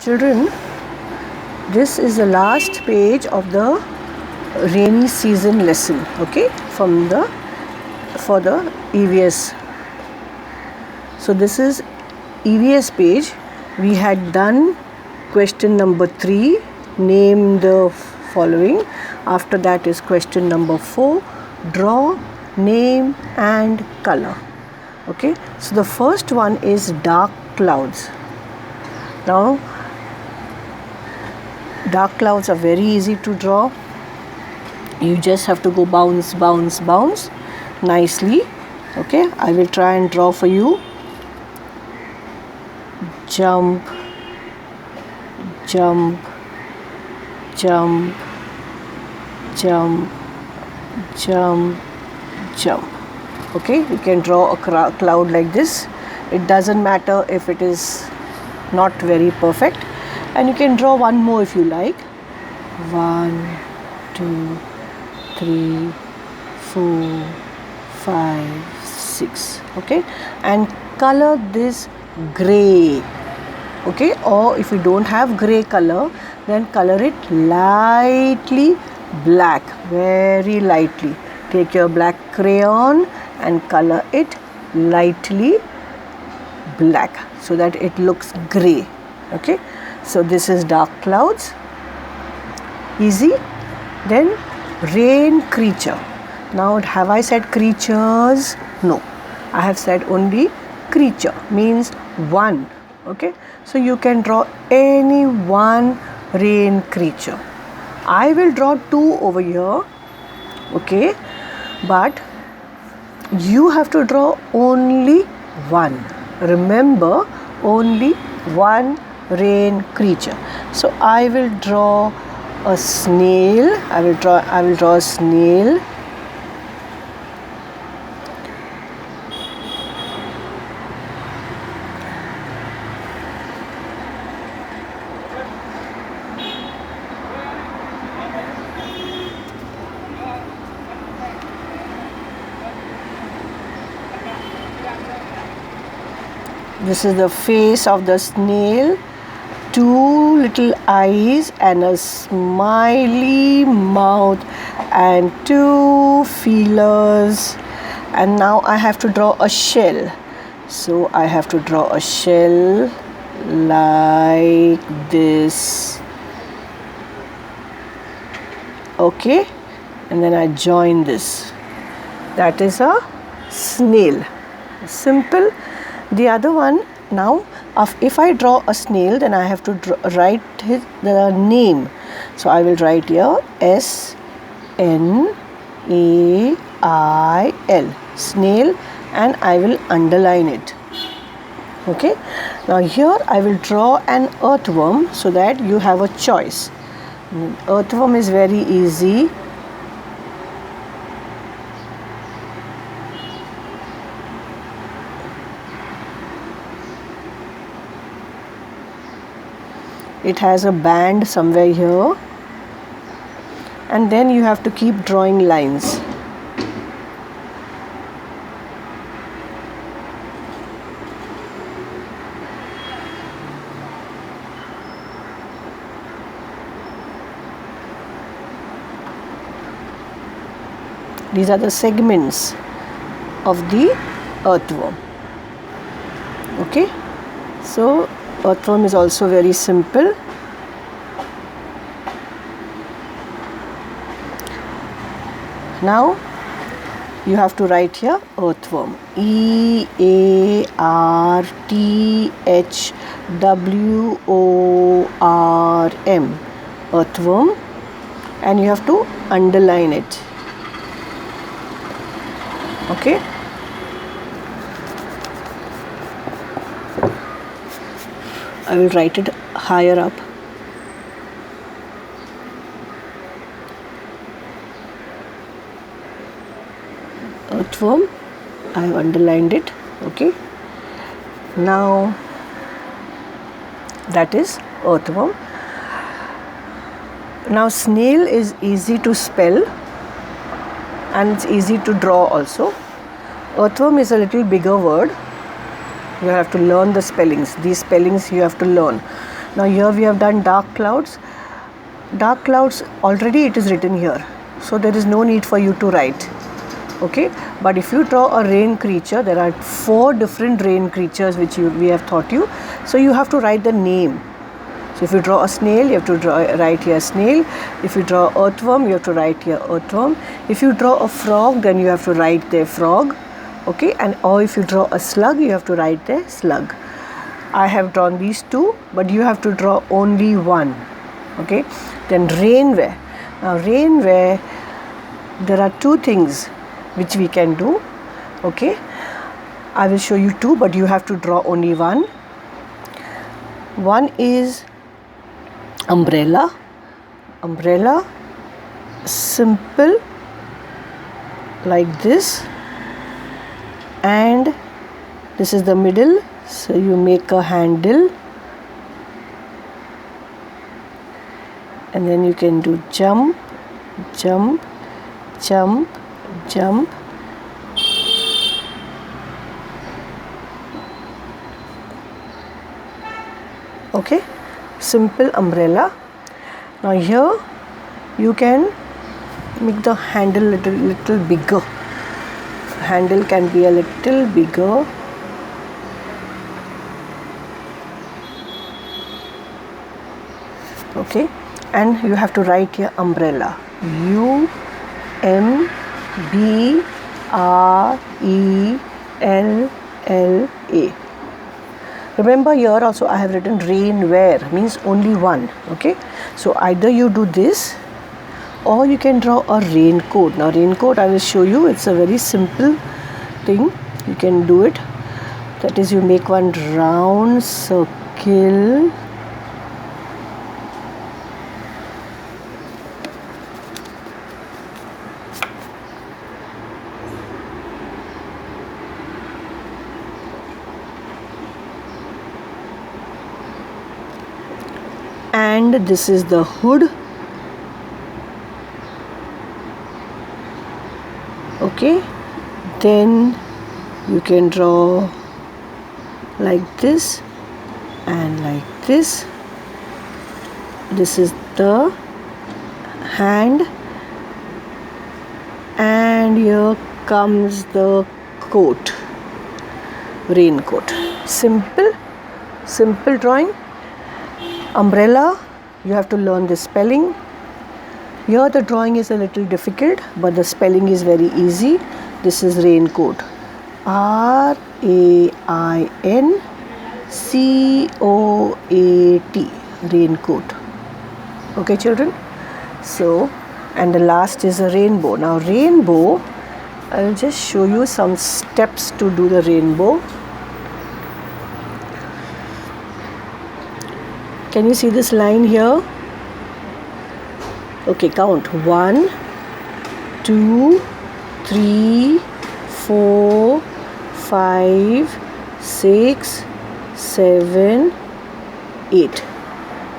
Children, this is the last page of the rainy season lesson, okay, for the EVS. So this is EVS page. We had done question number 3, name the following. After that is question number 4, draw, name and color. Okay, so the first one is dark clouds. Now dark clouds are very easy to draw. You just have to go bounce, bounce, bounce nicely. Okay, I will try and draw for you. Jump, jump, jump, jump, jump, jump. Okay, you can draw a cloud like this. It doesn't matter if it is not very perfect, and you can draw one more if you like. 1, 2, 3, 4, 5, 6. Okay, and color this gray. Okay, or if you don't have gray color, then color it lightly black, very lightly. Take your black crayon and color it lightly black so that it looks gray. Okay, so this is dark clouds, easy. Then rain creature. Now have I said creatures? No, I have said only creature, means one. Okay, so you can draw any one rain creature. I will draw 2 over here. Okay, but you have to draw only one. Remember, only one rain creature. So I will draw a snail. I will draw a snail. This is the face of the snail, 2 little eyes and a smiley mouth and 2 feelers. And now I have to draw a shell. So I have to draw a shell like this. Okay, and then I join this. That is a snail. Simple. The other one, now if I draw a snail, then I have to write the name. So I will write here S-N-A-I-L, snail, and I will underline it. Okay, now here I will draw an earthworm so that you have a choice. Earthworm is very easy. It has a band somewhere here, and then you have to keep drawing lines. These are the segments of the earthworm. Okay, so earthworm is also very simple. Now you have to write here earthworm, E-A-R-T-H-W-O-R-M, earthworm, and you have to underline it. Okay, I will write it higher up. Earthworm, I have underlined it. Okay, now that is earthworm. Now snail is easy to spell and it's easy to draw also. Earthworm is a little bigger word. You have to learn the spellings. These spellings you have to learn. Now here we have done dark clouds. Dark clouds, already it is written here, so there is no need for you to write. Okay, but if you draw a rain creature, there are 4 different rain creatures which we have taught you, so you have to write the name. So if you draw a snail, you have to write here snail. If you draw earthworm, you have to write here earthworm. If you draw a frog, then you have to write there frog. Okay, and or if you draw a slug, you have to write there slug. I have drawn these 2, but you have to draw only one. Okay, then rainwear. Now rainwear, there are 2 things which we can do. Okay, I will show you 2, but you have to draw only one. One is umbrella. Umbrella, simple like this, and this is the middle, so you make a handle, and then you can do jump, jump, jump, jump. Okay, simple umbrella. Now here you can make the handle little bigger. Handle can be a little bigger. Okay, and you have to write here umbrella. UMBRELLA. Remember, here also I have written rainwear, means only one. Okay, so either you do this or you can draw a raincoat. Now raincoat, I will show you, it's a very simple thing. You can do it. That is, you make one round circle, and this is the hood. Okay, then you can draw like this and like this. This is the hand, and here comes the coat, raincoat. Simple drawing. Umbrella, you have to learn the spelling. Here the drawing is a little difficult, but the spelling is very easy. This is raincoat. RAINCOAT, raincoat. Okay, children. So, and the last is a rainbow. Now rainbow, I will just show you some steps to do the rainbow. Can you see this line here? Okay, count 1, 2, 3, 4, 5, 6, 7, 8.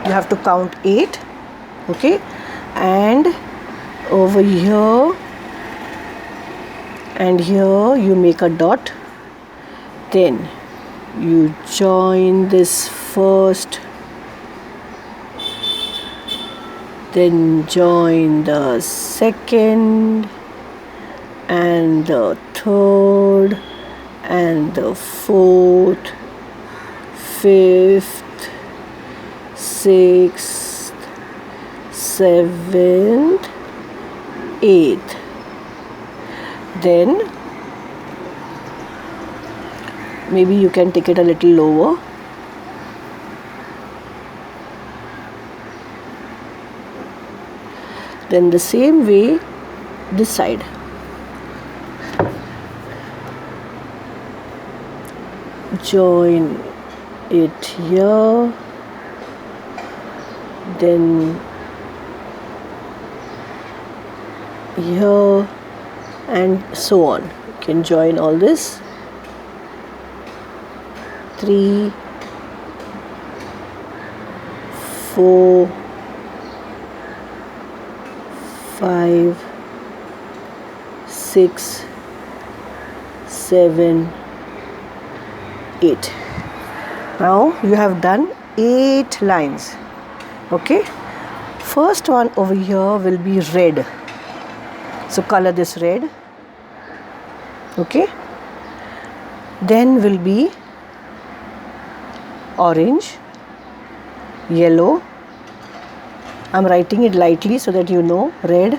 You have to count 8. Okay, and over here and here you make a dot. Then you join this first, then join the second and the third and the fourth, fifth, sixth, seventh, eighth. Then maybe you can take it a little lower. Then the same way this side. Join it here, then here, and so on. You can join all this. 3, 4, 5, 6, 7, 8. Now you have done 8 lines. Okay, first one over here will be red, so color this red. Okay, then will be orange, yellow. I'm writing it lightly so that you know. Red,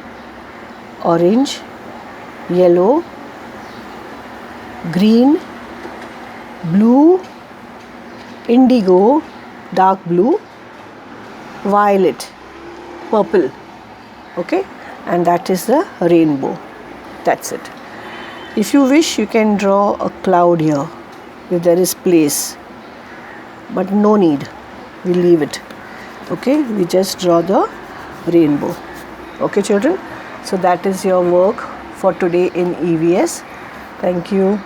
orange, yellow, green, blue, indigo, dark blue, violet, purple. Okay, and that is the rainbow. That's it. If you wish, you can draw a cloud here if there is place, but no need, we leave it. Okay, we just draw the rainbow. Okay children, so that is your work for today in EVS. Thank you.